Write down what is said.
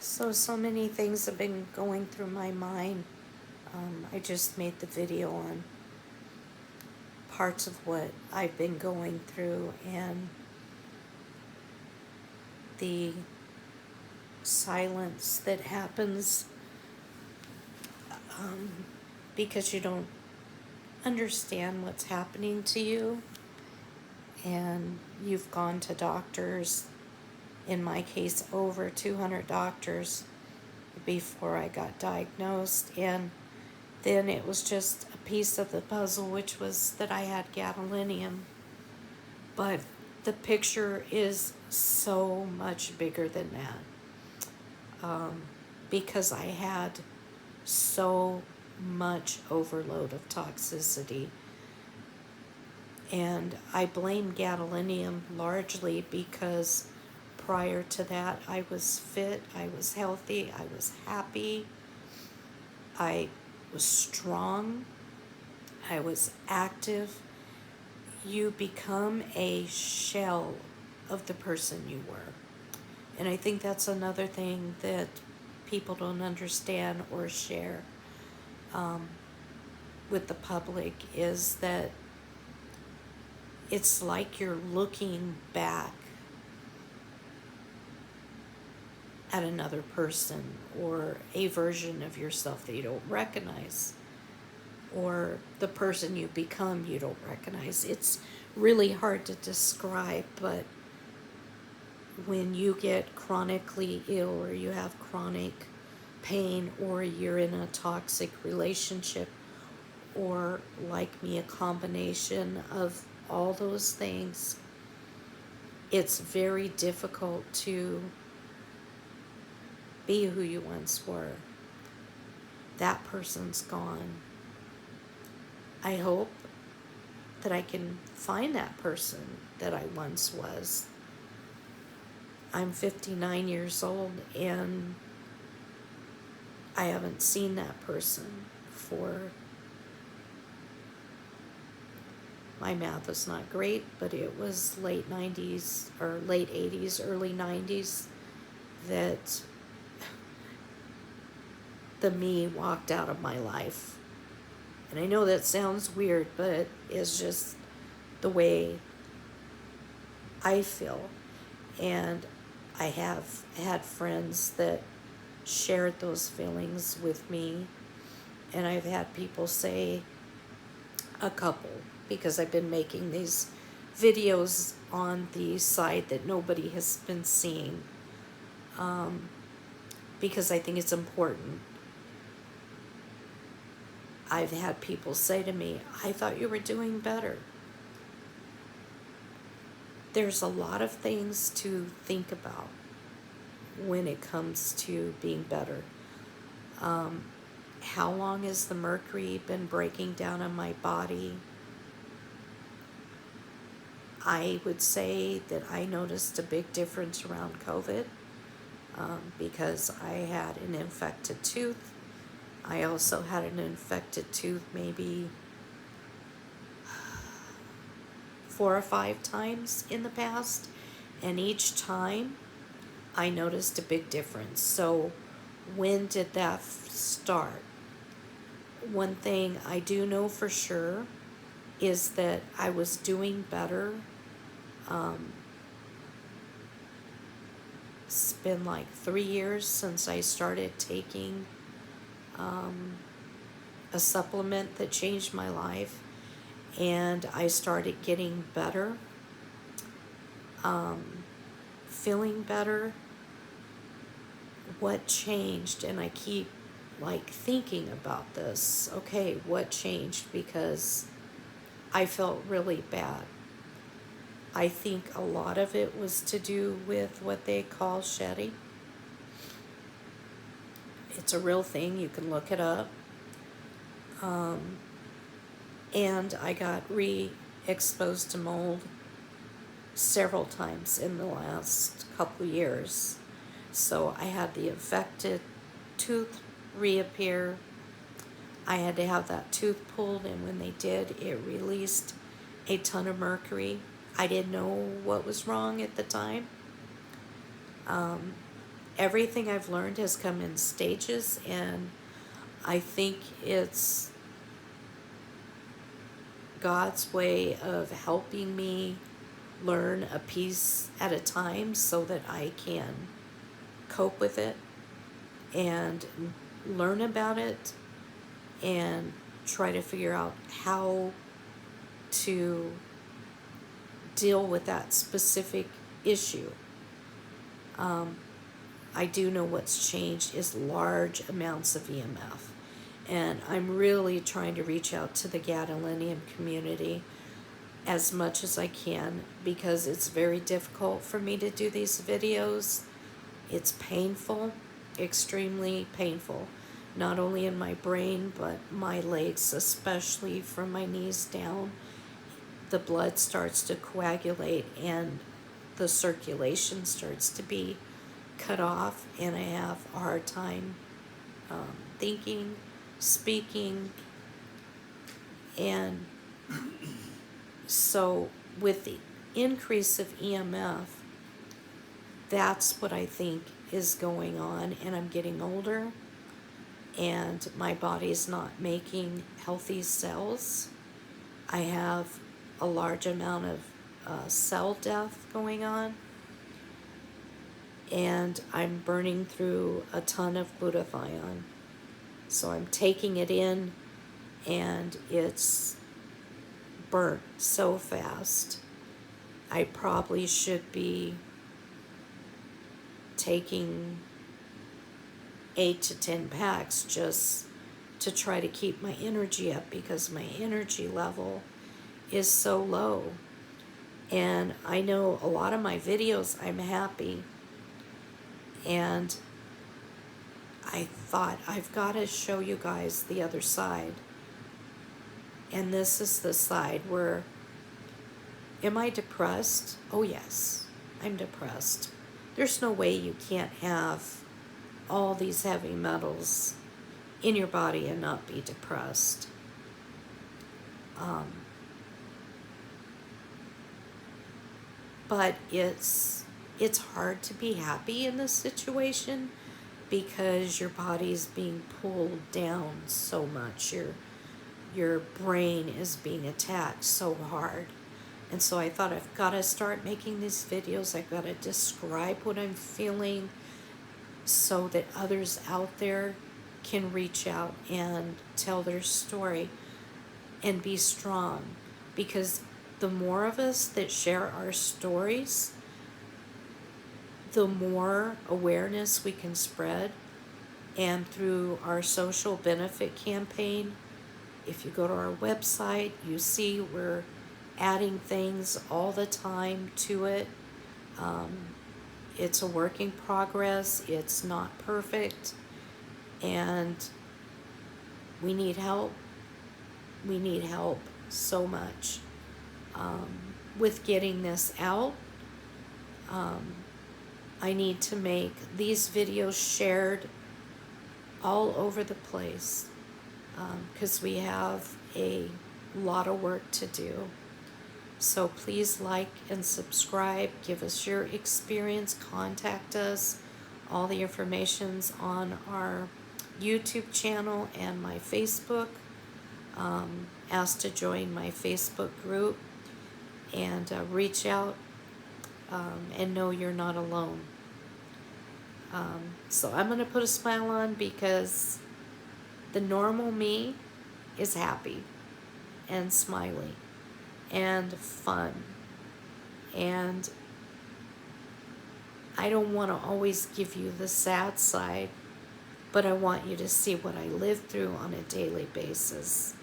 So many things have been going through my mind. I just made the video on parts of what I've been going through and the silence that happens um, because you don't understand what's happening to you. And you've gone to doctors, in my case, over 200 doctors before I got diagnosed. And then it was just a piece of the puzzle, which was that I had gadolinium. But the picture is so much bigger than that, because I had so much overload of toxicity. And I blame gadolinium largely because prior to that I was fit, I was healthy, I was happy, I was strong, I was active. You become a shell of the person you were. And I think that's another thing that people don't understand or share with the public, is that it's like you're looking back at another person or a version of yourself that you don't recognize, or the person you become you don't recognize. It's really hard to describe, but when you get chronically ill or you have chronic pain or you're in a toxic relationship or, like me, a combination of all those things, it's very difficult to be who you once were. That person's gone. I hope that I can find that person that I once was. I'm 59 years old and I haven't seen that person for, my math is not great, but it was late 90s or late 80s, early 90s that the me walked out of my life. And I know that sounds weird, but it's just the way I feel. And I have had friends that shared those feelings with me. And I've had people say, a couple, because I've been making these videos on the side that nobody has been seeing, because I think it's important. I've had people say to me, I thought you were doing better. There's a lot of things to think about when it comes to being better. How long has the mercury been breaking down on my body? I would say that I noticed a big difference around COVID, because I had an infected tooth. I also had an infected tooth maybe 4 or 5 times in the past, and each time I noticed a big difference. So when did that start? One thing I do know for sure is that I was doing better. It's been like 3 years since I started taking a supplement that changed my life, and I started getting better, feeling better. What changed? And I keep like thinking about this. Okay, what changed? Because I felt really bad. I think a lot of it was to do with what they call shedding. It's a real thing. You can look it up. And I got re-exposed to mold several times in the last couple years. So I had the infected tooth reappear. I had to have that tooth pulled, and when they did, it released a ton of mercury. I didn't know what was wrong at the time. everything I've learned has come in stages, and I think it's God's way of helping me learn a piece at a time so that I can cope with it and learn about it and try to figure out how to deal with that specific issue. I do know what's changed is large amounts of EMF. And I'm really trying to reach out to the gadolinium community as much as I can, because it's very difficult for me to do these videos. It's painful, extremely painful, not only in my brain, but my legs, especially from my knees down. The blood starts to coagulate and the circulation starts to be cut off, and I have a hard time thinking, speaking, and so with the increase of EMF, that's what I think is going on, and I'm getting older, and my body's not making healthy cells. I have a large amount of cell death going on, and I'm burning through a ton of glutathione. So I'm taking it in, and it's burnt so fast. I probably should be taking 8 to 10 packs just to try to keep my energy up, because my energy level is so low. And I know a lot of my videos I'm happy, and I thought I've got to show you guys the other side. And this is the side where, am I depressed? Oh yes, I'm depressed. There's no way you can't have all these heavy metals in your body and not be depressed. But it's hard to be happy in this situation, because your body's being pulled down so much. Your brain is being attacked so hard. And so I thought, I've got to start making these videos. I've got to describe what I'm feeling so that others out there can reach out and tell their story and be strong. Because the more of us that share our stories, the more awareness we can spread. And through our social benefit campaign, if you go to our website, you see we're adding things all the time to it. It's a work in progress. It's not perfect. And we need help. We need help so much with getting this out. I need to make these videos shared all over the place, because we have a lot of work to do. So please like and subscribe. Give us your experience. Contact us. All the information's on our YouTube channel and my Facebook. Ask to join my Facebook group and reach out and know you're not alone. So I'm going to put a smile on, because the normal me is happy and smiling and fun. And I don't want to always give you the sad side, but I want you to see what I live through on a daily basis.